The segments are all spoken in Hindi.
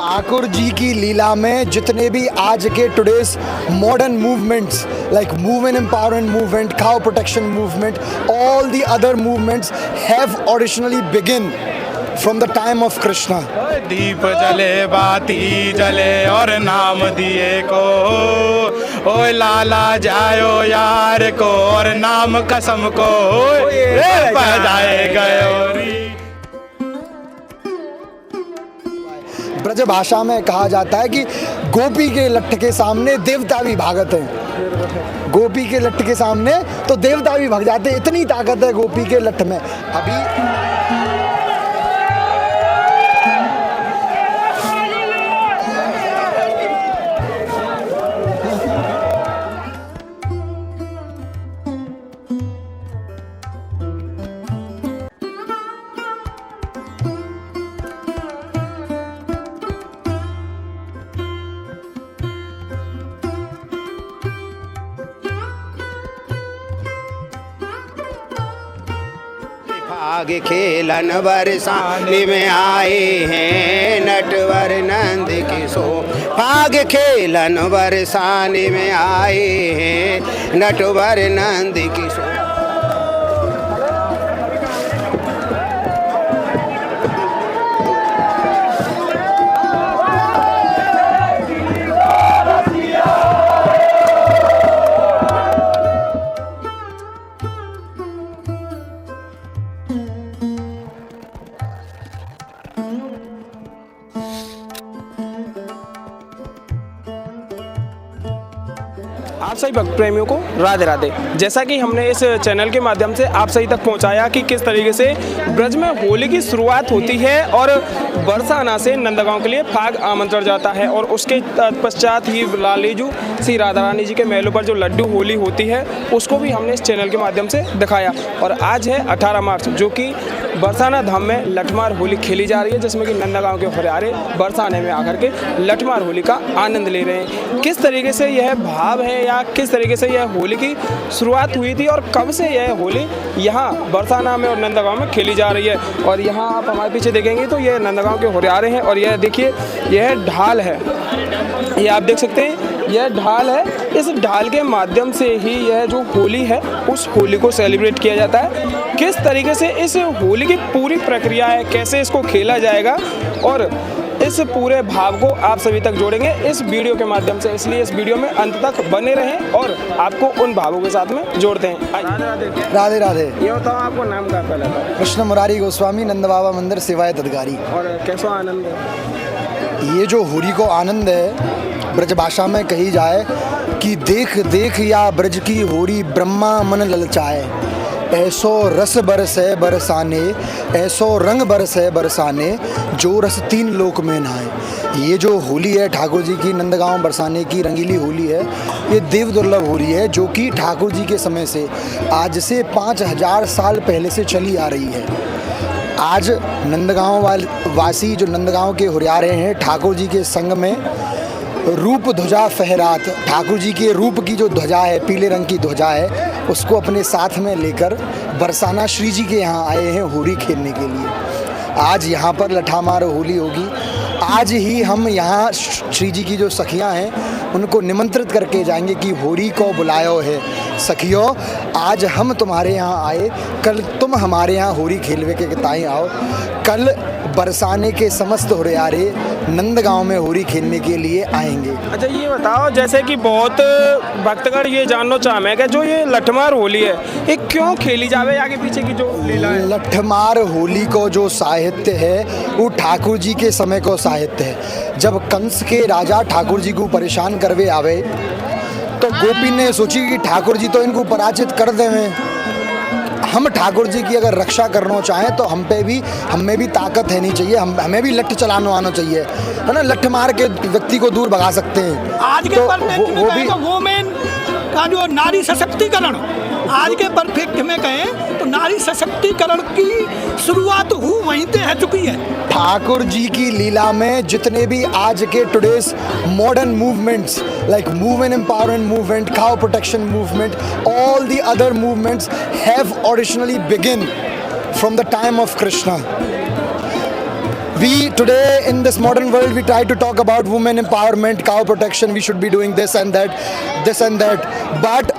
ठाकुर जी की लीला में जितने भी आज के today's modern movements like women empowerment movement, cow protection movement, all the other movements have originally begin from the time of Krishna. दीप जले बाती जले और नाम दिए को, ओए लाला जायो यार को और नाम कसम को बजाए गयो। ब्रज भाषा में कहा जाता है कि गोपी के लट्ठ के सामने देवता भी भागते हैं। गोपी के लट्ठ के सामने तो देवता भी भाग जाते हैं, इतनी ताकत है गोपी के लट्ठ में। अभी भाग खेलन बरसाने में आए हैं नटवर नंद किशोर। भाग खेलन बरसाने में आए हैं नटवर नंद किशोर। आप सभी भक्त प्रेमियों को राधे राधे। जैसा कि हमने इस चैनल के माध्यम से आप सभी तक पहुंचाया कि किस तरीके से ब्रज में होली की शुरुआत होती है और बरसाना से नंदगांव के लिए फाग आमंत्रण जाता है और उसके पश्चात ही लालीजू श्री राधा रानी जी के महलों पर जो लड्डू होली होती है उसको भी हमने इस चैनल के माध्यम से दिखाया। और आज है 18 मार्च जो कि बरसाना धाम में लठमार होली खेली जा रही है, जिसमें कि नंदगांव के हुरियारे बरसाने में आकर के लठमार होली का आनंद ले रहे हैं। किस तरीके से यह भाव है या किस तरीके से यह होली की शुरुआत हुई थी और कब से यह होली यहाँ बरसाना में और नंदगांव में खेली जा रही है। और यहाँ आप हमारे पीछे देखेंगे तो यह नंदगांव के हुरियारे हैं और यह देखिए यह ढाल है, ये आप देख सकते हैं यह ढाल है। इस ढाल के माध्यम से ही यह जो होली है उस होली को सेलिब्रेट किया जाता है। किस तरीके से इस होली की पूरी प्रक्रिया है, कैसे इसको खेला जाएगा और इस पूरे भाव को आप सभी तक जोड़ेंगे इस वीडियो के माध्यम से, इसलिए इस वीडियो में अंत तक बने रहें और आपको उन भावों के साथ में जोड़ते हैं। राधे राधे। ये बताओ आपको नाम क्या पहले था? कृष्ण मुरारी गोस्वामी, नंद बाबा मंदिर सेवाए तदगारी। और कैसा आनंद है? ये जो होली को आनंद है ब्रज भाषा में कही जाए कि देख देख या ब्रज की होरी ब्रह्मा मन ललचाए, ऐसो रस बरसे बरसाने, ऐसो रंग बरसे बरसाने, जो रस तीन लोक में नहाए। ये जो होली है ठाकुर जी की नंदगांव बरसाने की रंगीली होली है, ये देव दुर्लभ होली है जो कि ठाकुर जी के समय से आज से 5000 साल पहले से चली आ रही है। आज नंदगांव वासी जो नंदगांव के हुरियारे हैं ठाकुर जी के संग में रूप ध्वजा फहरात, ठाकुर जी के रूप की जो ध्वजा है पीले रंग की ध्वजा है उसको अपने साथ में लेकर बरसाना श्री जी के यहाँ आए हैं होली खेलने के लिए। आज यहाँ पर लठामार होली होगी। आज ही हम यहाँ श्री जी की जो सखियाँ हैं उनको निमंत्रित करके जाएंगे कि होली को बुलायो है सखियों, आज हम तुम्हारे यहाँ आए, कल तुम हमारे यहाँ होली खेलवे के ताई आओ। कल बरसाने के समस्त हुरियारे नंदगांव में होली खेलने के लिए आएंगे। अच्छा ये बताओ, जैसे कि बहुत भक्तगण ये जानना चाहेंगे कि जो ये लठमार होली है ये क्यों खेली जावे, आगे पीछे की जो लीला है? लठमार होली को जो साहित्य है वो ठाकुर जी के समय को साहित्य है। जब कंस के राजा ठाकुर जी को परेशान करवे आवे तो गोपी ने सोची कि ठाकुर जी तो इनको पराजित कर देवे, हम ठाकुर जी की अगर रक्षा करना चाहें तो हमें भी ताकत है नहीं चाहिए, हमें भी लठ चलाना आना चाहिए, है ना। लठ मार के व्यक्ति को दूर भगा सकते हैं। आज के वो भी वोमेन का जो नारी सशक्तिकरण, आज के परफेक्ट में कहें तो नारी सशक्तिकरण की शुरुआत वहीं से है चुकी है। ठाकुर जी की लीला में जितने भी आज के today's modern movements like women empowerment movement, cow protection movement, all the other movements have originally begin from the time of Krishna. We today in this modern world we try to talk about women empowerment, cow protection, we should be doing this and that, but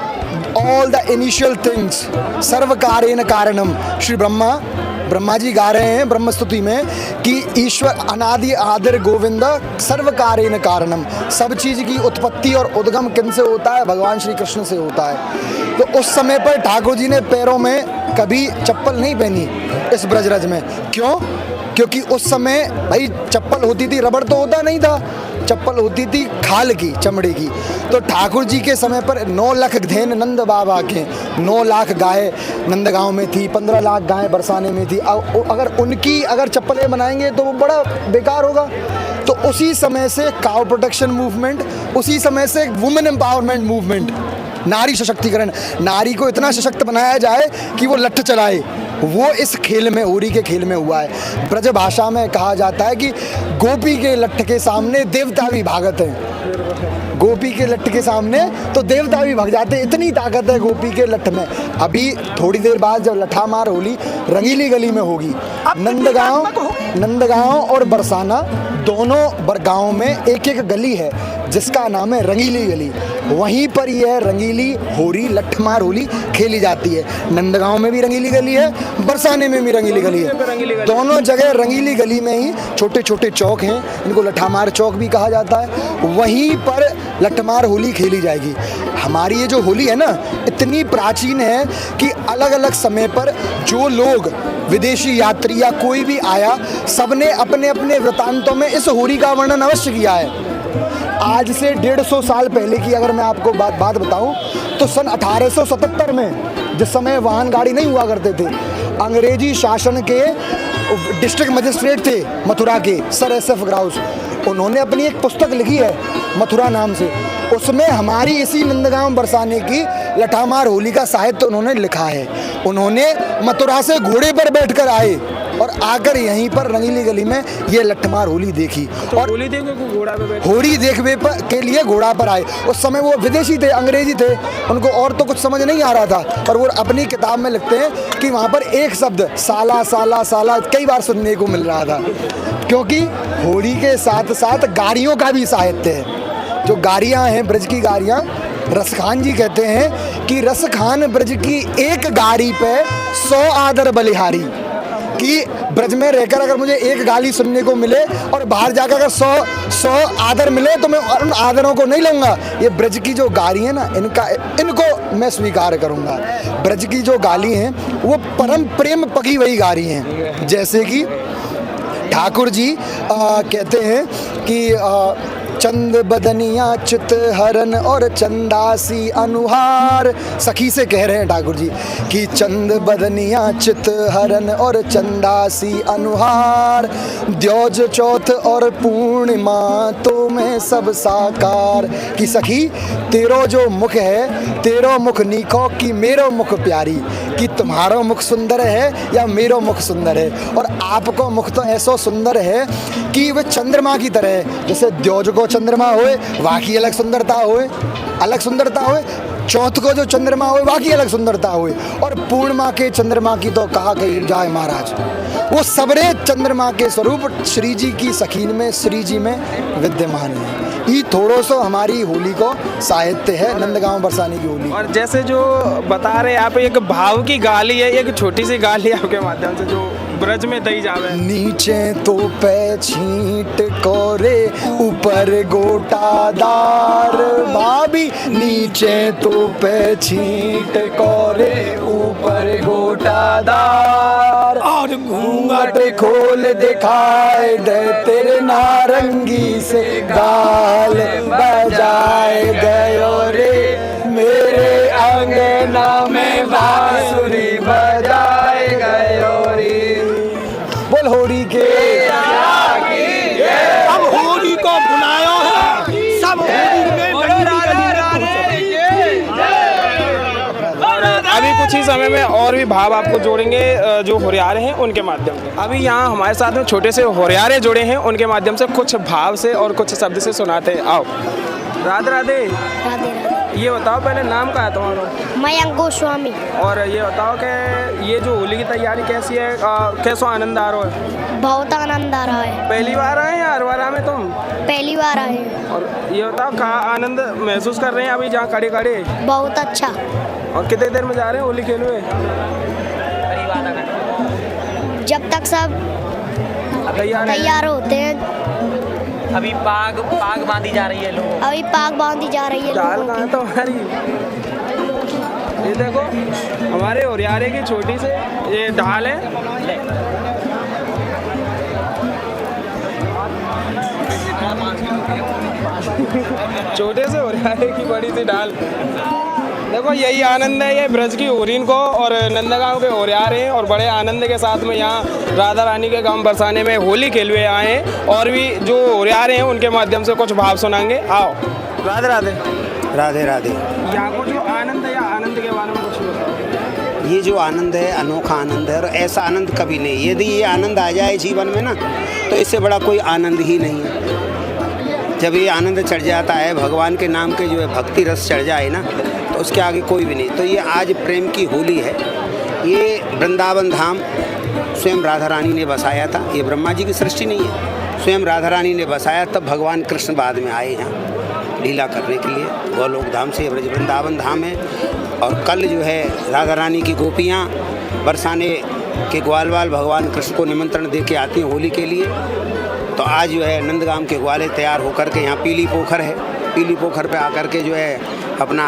all the initial things सर्वकारेण कारणम, श्री ब्रह्मा जी गा रहे हैं ब्रह्म स्तुति में कि ईश्वर अनादि आदिर गोविंद सर्वकारेण कारणम, सब चीज़ की उत्पत्ति और उद्गम किन से होता है? भगवान श्री कृष्ण से होता है। तो उस समय पर ठाकुर जी ने पैरों में कभी चप्पल नहीं पहनी इस ब्रजरज में। क्यों? क्योंकि उस समय भाई चप्पल होती थी, रबड़ तो होता नहीं था, चप्पल होती थी खाल की, चमड़े की। तो ठाकुर जी के समय पर 9 लाख धेन नंद बाबा के, 9 लाख गाय नंदगांव में थी, 15 लाख गाय बरसाने में थी। अगर उनकी चप्पलें बनाएंगे तो वो बड़ा बेकार होगा। तो उसी समय से काउ प्रोटेक्शन मूवमेंट, उसी समय से वुमेन एम्पावरमेंट मूवमेंट, नारी सशक्तिकरण, नारी को इतना सशक्त बनाया जाए कि वो लठ चलाए, वो इस खेल में, होरी के खेल में हुआ है। ब्रज भाषा में कहा जाता है कि गोपी के लठ के सामने देवता भी भागत हैं। गोपी के लठ के सामने तो देवता भी भाग जाते, इतनी ताकत है गोपी के लठ में। अभी थोड़ी देर बाद जब लठामार होली रंगीली गली में होगी, नंदगांव और बरसाना दोनों गाँव में एक एक गली है जिसका नाम है रंगीली गली। वहीं पर यह रंगीली होरी, लठमार होली खेली जाती है। नंदगांव में भी रंगीली गली है, बरसाने में भी रंगीली गली है। दोनों जगह रंगीली गली में ही छोटे छोटे चौक हैं, इनको लठामार चौक भी कहा जाता है। वहीं पर लठमार होली खेली जाएगी। हमारी ये जो होली है ना, इतनी प्राचीन है कि अलग अलग समय पर जो लोग विदेशी यात्री या कोई भी आया, सबने अपने अपने वृतांतों में इस होली का वर्णन अवश्य किया है। आज से 150 साल पहले की अगर मैं आपको बात बताऊं तो सन 1877 में, जिस समय वाहन गाड़ी नहीं हुआ करते थे, अंग्रेजी शासन के डिस्ट्रिक्ट मजिस्ट्रेट थे मथुरा के, सर SF ग्राउस, उन्होंने अपनी एक पुस्तक लिखी है मथुरा नाम से। उसमें हमारी इसी नंदगांव बरसाने की लठामार होली का साहित्य उन्होंने लिखा है। उन्होंने मथुरा से घोड़े पर बैठकर आए और आकर यहीं पर रंगीली गली में ये लठमार होली देखी। तो और होली देखने के लिए घोड़ा पर आए। उस समय वो विदेशी थे, अंग्रेजी थे, उनको और तो कुछ समझ नहीं आ रहा था, पर वो अपनी किताब में लिखते हैं कि वहाँ पर एक शब्द साला साला साला कई बार सुनने को मिल रहा था। क्योंकि होली के साथ साथ गाड़ियों का भी साहित्य है। जो गाड़ियाँ हैं, ब्रज की गाड़ियाँ, रसखान जी कहते हैं कि रसखान ब्रज की एक गाड़ी पे 100 आदर बलिहारी, कि ब्रज में रहकर अगर मुझे एक गाली सुनने को मिले और बाहर जाकर अगर 100 आदर मिले तो मैं उन आदरों को नहीं लूँगा। ये ब्रज की जो गाली है ना, इनको मैं स्वीकार करूँगा। ब्रज की जो गाली हैं वो परम प्रेम पकी हुई गाली हैं। जैसे कि ठाकुर जी कहते हैं कि चंद बदनिया चित हरन और चंदासी अनुहार, सखी से कह रहे हैं ठाकुर जी कि चंद बदनिया चित हरन और चंदासी अनुहार, द्योज चौथ और पूर्णिमा तो मैं सब साकार, कि सखी तेरो जो मुख है, तेरो मुख नीको कि मेरो मुख प्यारी, कि तुम्हारा मुख सुंदर है या मेरो मुख सुंदर है। और आपको मुख तो ऐसा सुंदर है कि वह चंद्रमा की तरह है। जैसे द्योज को चंद्रमा होए वाकी अलग सुंदरता होए, चौथ को जो चंद्रमा होए वाकी अलग सुंदरता होए, और पूर्णिमा के चंद्रमा की तो कहा कही जाए महाराज। वो सबरे चंद्रमा के स्वरूप श्री जी की सखीन में, श्री जी में विद्यमान है। ये थोड़ा सा हमारी होली को साहित्य है, नंदगांव बरसाने की होली। और जैसे जो बता रहे आप, एक भाव की गाली है, एक छोटी सी गाली आपके माध्यम से जो ब्रज में दई जावे। नीचे तो पे छींट कोरे ऊपर गोटादार, भाभी नीचे तो पे छींट कोरे ऊपर गोटादार, और घूंघट खोल दिखाए दे तेरे नारंगी से गाल बजाए गयो रे, मेरे अंगना में बांसुरी बजाए गयो रे। बोल होली के अब होली को बुलायो है, सब होली में अभी कुछ ही समय में और भी भाव आपको जोड़ेंगे जो होरियारे हैं उनके माध्यम से। अभी यहाँ हमारे साथ में छोटे से होरियारे जुड़े हैं, उनके माध्यम से कुछ भाव से और कुछ शब्द से सुनाते हैं। आओ। राधे राधे। ये बताओ पहले नाम क्या है तुम्हारा? मयंक गोस्वामी। और ये बताओ कि ये जो होली की तैयारी कैसी है, कैसा आनंद आ रहा है? बहुत आनंद आ रहा है। पहली बार आए या हर बार आए तुम? पहली बार आए। और ये बताओ कहाँ आनंद महसूस कर रहे हैं अभी जहाँ खड़े खड़े? बहुत अच्छा। और कितने देर में जा रहे हैं होली खेलने? जब तक सब तैयार होते हैं। अभी पाग बांधी जा रही है लोगों। अभी पाग बांधी जा रही है ढाल लोगों कहाँ की। तो हमारी ये देखो हमारे ओरियारे की छोटी से ये ढाल है। छोटे से ओरियारे की बड़ी सी ढाल। देखो यही आनंद है ये ब्रज की होरीन को और नंदगांव के ओरियारे हैं और बड़े आनंद के साथ में यहाँ राधा रानी के गांव बरसाने में होली खेलवे आए हैं और भी जो ओरियारे हैं उनके माध्यम से कुछ भाव सुनाएंगे। आओ। राधे राधे। राधे राधे। यहाँ को जो आनंद है या आनंद के बारे में कुछ बताओ। ये जो आनंद है अनोखा आनंद है और ऐसा आनंद कभी नहीं। यदि ये आनंद आ जाए जीवन में ना तो इससे बड़ा कोई आनंद ही नहीं है। जब ये आनंद चढ़ जाता है, भगवान के नाम के जो है भक्ति रस चढ़ जाए ना, तो उसके आगे कोई भी नहीं। तो ये आज प्रेम की होली है। ये वृंदावन धाम स्वयं राधा रानी ने बसाया था। ये ब्रह्मा जी की सृष्टि नहीं है, स्वयं राधा रानी ने बसाया। तब भगवान कृष्ण बाद में आए यहाँ लीला करने के लिए। गोलोक धाम से ब्रज वृंदावन धाम है। और कल जो है राधा रानी की गोपियाँ बरसाने के ग्वालवाल भगवान कृष्ण को निमंत्रण दे के आती हैं होली के लिए। तो आज जो है नंदगांव के ग्वाले तैयार होकर के यहाँ पीली पोखर है, पीली पोखर पे आकर के जो है अपना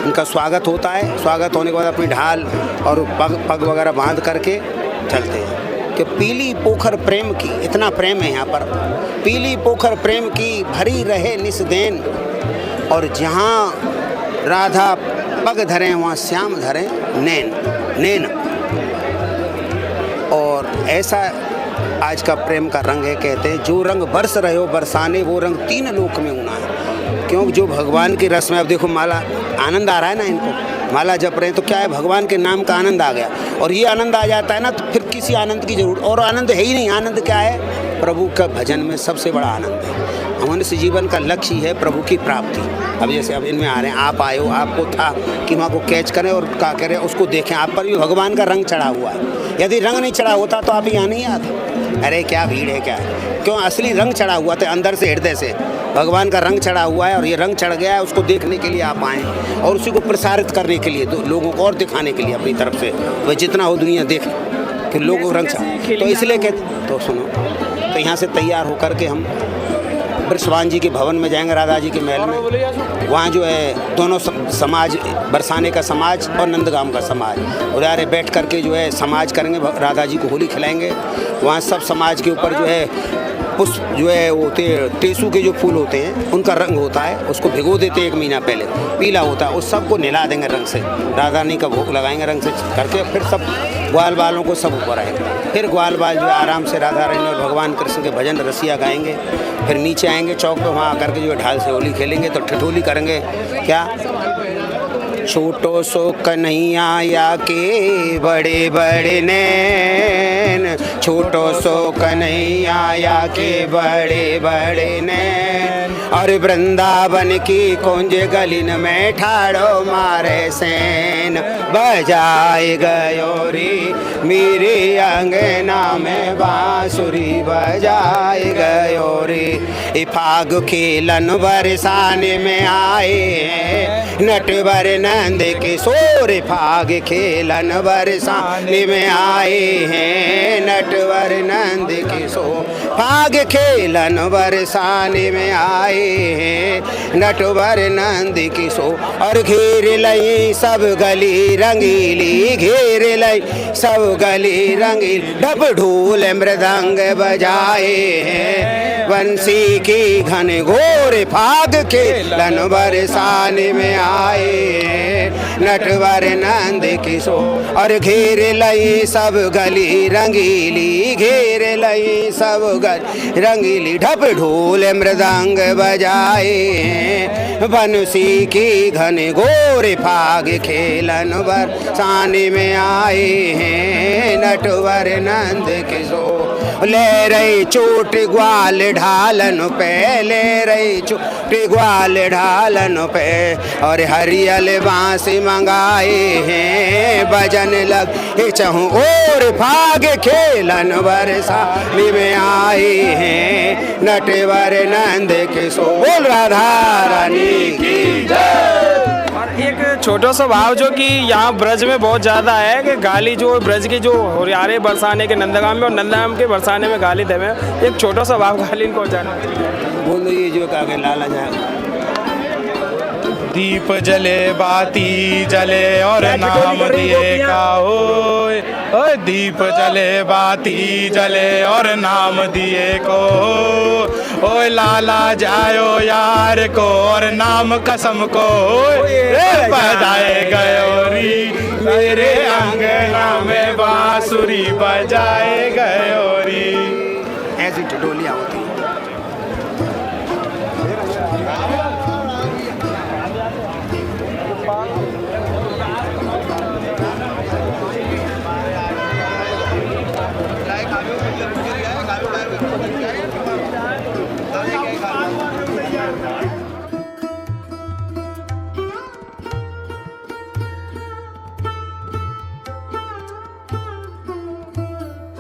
उनका स्वागत होता है। स्वागत होने के बाद अपनी ढाल और पग वगैरह बांध करके चलते हैं। कि पीली पोखर प्रेम की, इतना प्रेम है यहाँ पर। पीली पोखर प्रेम की भरी रहे निस्देन, और जहाँ राधा पग धरें वहाँ श्याम धरें नैन नैन। और ऐसा आज का प्रेम का रंग है। कहते हैं जो रंग बरस रहे हो बरसाने, वो रंग तीन लोक में होना है। क्योंकि जो भगवान की रस में, अब देखो माला आनंद आ रहा है ना इनको, माला जप रहे हैं तो क्या है, भगवान के नाम का आनंद आ गया। और ये आनंद आ जाता है ना तो फिर किसी आनंद की जरूरत, और आनंद है ही नहीं। आनंद क्या है? प्रभु का भजन में सबसे बड़ा आनंद है। मनुष्य जीवन का लक्ष्य ही है प्रभु की प्राप्ति। अब जैसे अब इनमें आ रहे हैं, आप आए हो, आपको था कि वहाँ को कैच करें और क्या करें, उसको देखें। आप पर भी भगवान का रंग चढ़ा हुआ है। यदि रंग नहीं चढ़ा होता तो आप यहाँ नहीं आते। अरे क्या भीड़ है, क्या है? क्यों? असली रंग चढ़ा हुआ था अंदर से, हृदय से भगवान का रंग चढ़ा हुआ है। और ये रंग चढ़ गया है, उसको देखने के लिए आप आएँ और उसी को प्रसारित करने के लिए, लोगों को और दिखाने के लिए अपनी तरफ से। वह जितना हो दुनिया देखे कि लोग रंग चढ़ा। तो इसलिए कहते, तो सुनो, तो यहाँ से तैयार होकर के हम बृषभान जी के भवन में जाएंगे, राधा जी के महल में। वहाँ जो है दोनों समाज, बरसाने का समाज और नंदगांव का समाज, उधारे बैठ करके जो है समाज करेंगे, राधा जी को होली खिलाएंगे। वहाँ सब समाज के ऊपर जो है पुष्प जो है वो होते टेसू के जो फूल होते हैं उनका रंग होता है, उसको भिगो देते हैं 1 महीना पहले, पीला होता है। उस सबको नहला देंगे रंग से, राधा रानी का भोग लगाएंगे रंग से करके। फिर सब ग्वाल बालों को सब ऊपर आएंगे। फिर ग्वाल बाल जो है आराम से राधा रानी और भगवान कृष्ण के भजन रसिया गाएंगे। फिर नीचे आएंगे चौक पे, वहाँ आकर के जो है ढाल से होली खेलेंगे। तो ठिठोली करेंगे क्या, छोटो सो कन्हैया या के बड़े बड़े नैन, छोटो सो कन्हैया या के बड़े बड़े नैन। और वृंदावन की कुंज गलिन में ठाड़ो मारे सैन, बजाए गयोरी मेरे अंगना में बांसुरी बजाए गयोरी। फाग खेलन बरसाने में आए हैं नटवर नंद किशोर, फाग खेलन बरसाने में आए हैं नटवर नंद किशोर, फाग खेलन बरसाने में आए हैं नटवर नंद किशोर। और घेर लई सब गली रंगीली, घेर लई सब गली रंगीली, ढप ढोल मृदंग बजाए हैं बंसी की घन घोर, फाग खेलन बरसाने में आए नटवर नंद किशोर। और घेर लई सब गली रंगीली, घेर खेलई सब गर रंगीली ढप ढोल मृदंग बजाए बंसी की घन घोर फाग खेलन बरसाने में आए हैं नटवर नंद किशोर ले रही चोट ग्वाल ढालन पे ले रही चोट ग्वाल ढालन पे और हरियल बांस मंगाए हैं भजन लग चहु और फाग खेलन बरसाने में आए हैं नटवर नंद किशोर बोल राधा रानी की जय। और एक छोटा सा भाव जो कि यहाँ ब्रज में बहुत ज़्यादा है कि गाली जो ब्रज की जो होरियारे बरसाने के नंदगाम में और नंदगाम के बरसाने में गाली देवे एक छोटा सा भाव गाली इनको जाना बोल दो ये जो कहा लाला जाए दीप जले बाती जले और नाम दिए का ओए दीप जले बाती जले और नाम दिए को ओए लाला जायो यार को और नाम कसम को बजाए गयोरी मेरे अंगना में बांसुरी बजाए गयोरी। ऐसी ठिठोलियाँ होती हैं।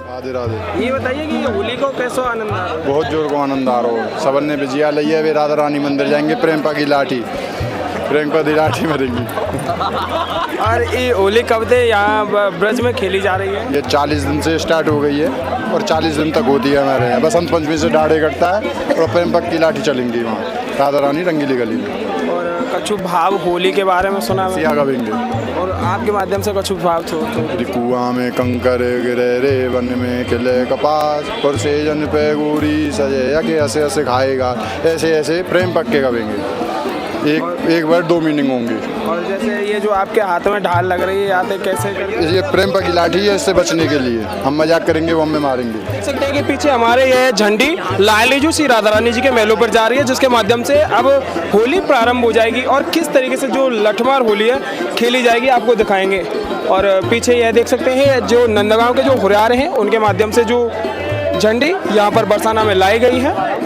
राधे राधे। ये बताइए कि ये होली को कैसा आनंद आ रहा है? बहुत जोर को आनंद आ रहा हो सबन ने विजया लई है वे राधा रानी मंदिर जाएंगे प्रेम की लाठी मरेंगी। और ये होली कब से यहाँ ब्रज में खेली जा रही है? ये 40 दिन से स्टार्ट हो गई है और 40 दिन तक होती है हमारे यहाँ। बसंत पंचमी से डाढ़े कटता है और प्रेम की लाठी चलेंगी वहाँ राधा रानी रंगीली गली में। और कछु भाव होली के बारे में सुना है? सिया गवेंगे और आपके माध्यम से कछु भाव तो कुआं में कंकर गिरे रे वन में खिले कपास और सेजन पे गोरी सजे यके ऐसे ऐसे खाएगा ऐसे ऐसे प्रेम पक्के गवेंगे। एक बार 2 मीनिंग होंगी। और जैसे ये जो आपके हाथ में ढाल लग रही है आते कैसे ये प्रेम की लाठी है इससे बचने के लिए हम मजाक करेंगे वो हमें मारेंगे। देख सकते हैं कि पीछे हमारे ये झंडी लालीजू श्री राधा रानी जी के मेलों पर जा रही है जिसके माध्यम से अब होली प्रारंभ हो जाएगी और किस तरीके से जो लठमार होली है खेली जाएगी आपको दिखाएंगे। और पीछे यह देख सकते हैं जो नंदगांव के जो हुरियारे हैं उनके माध्यम से जो झंडी यहाँ पर बरसाना में लाई गई है।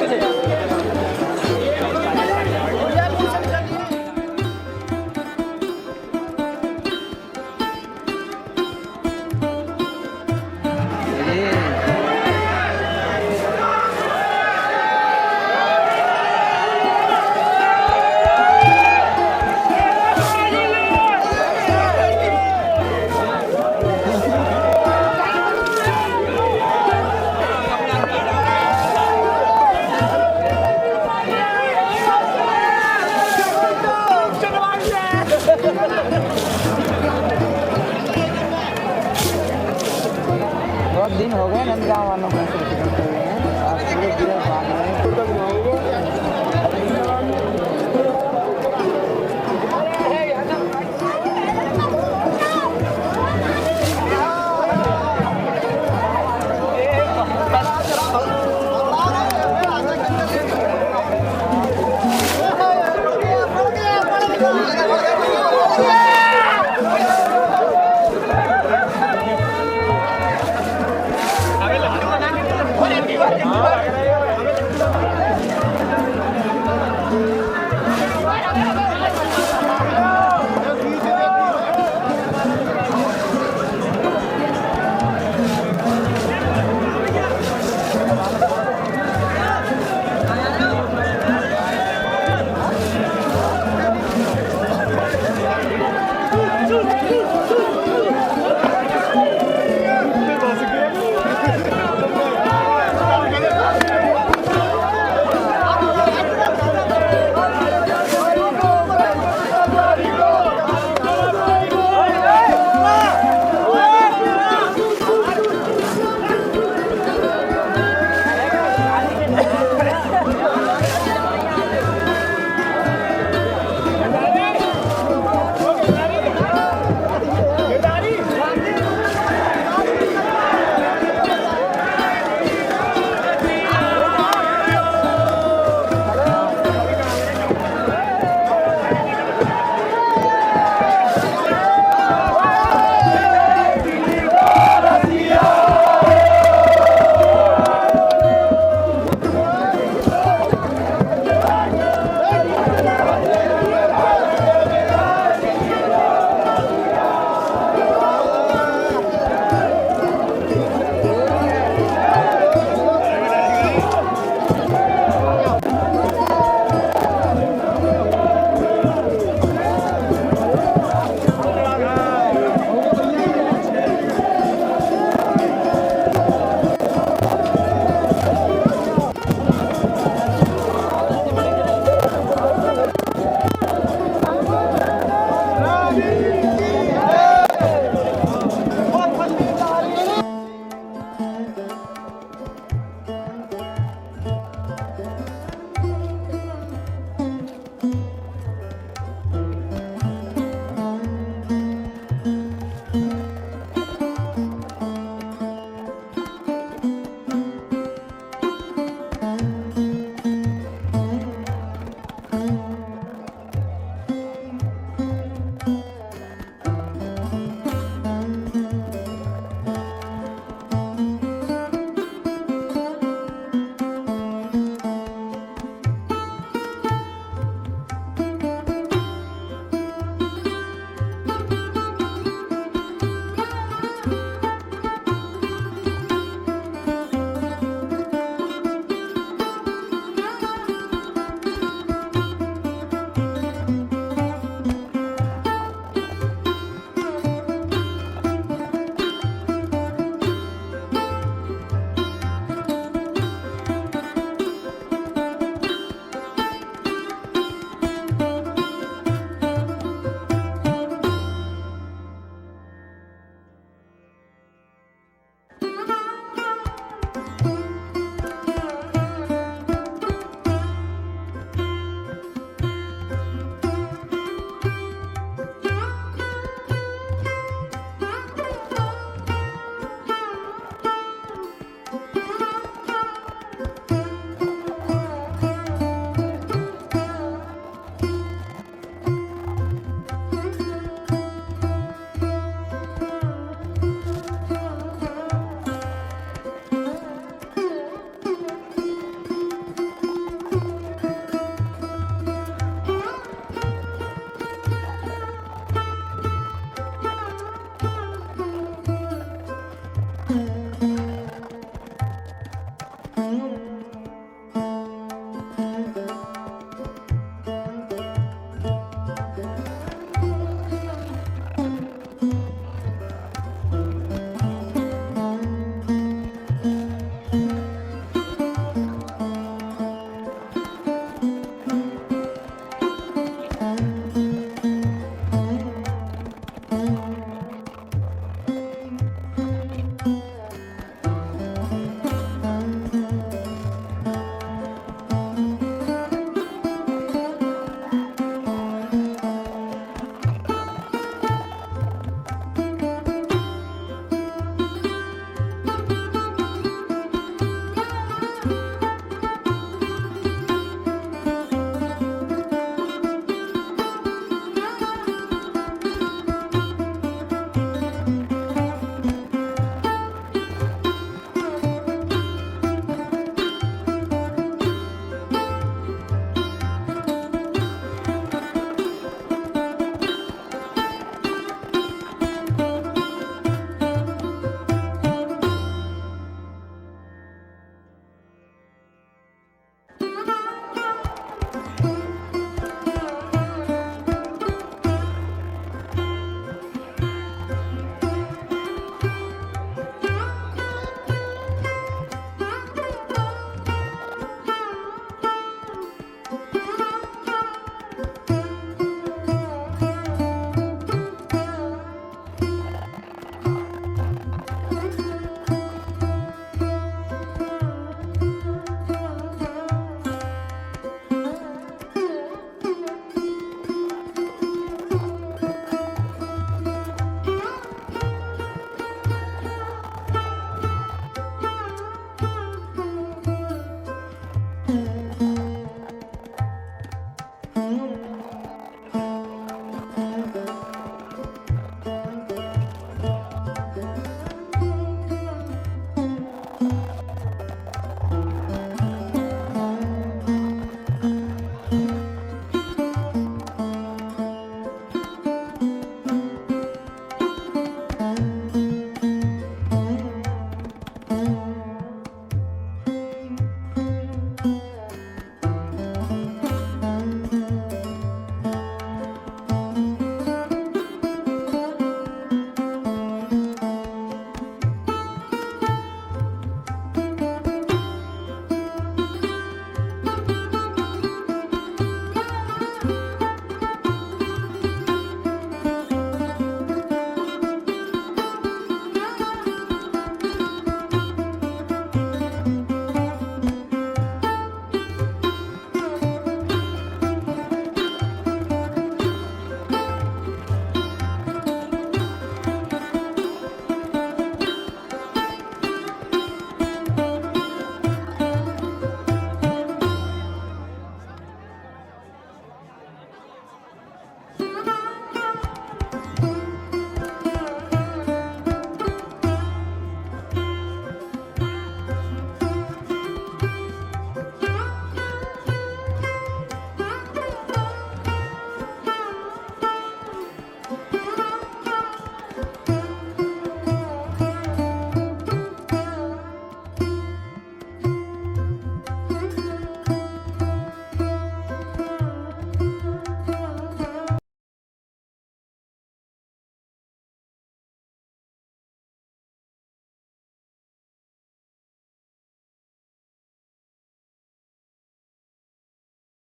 बहुत दिन हो गए नंदगांव वालों को ऐसे करते हुए हैं आज पूरे दिवस बाद में Mm-hmm.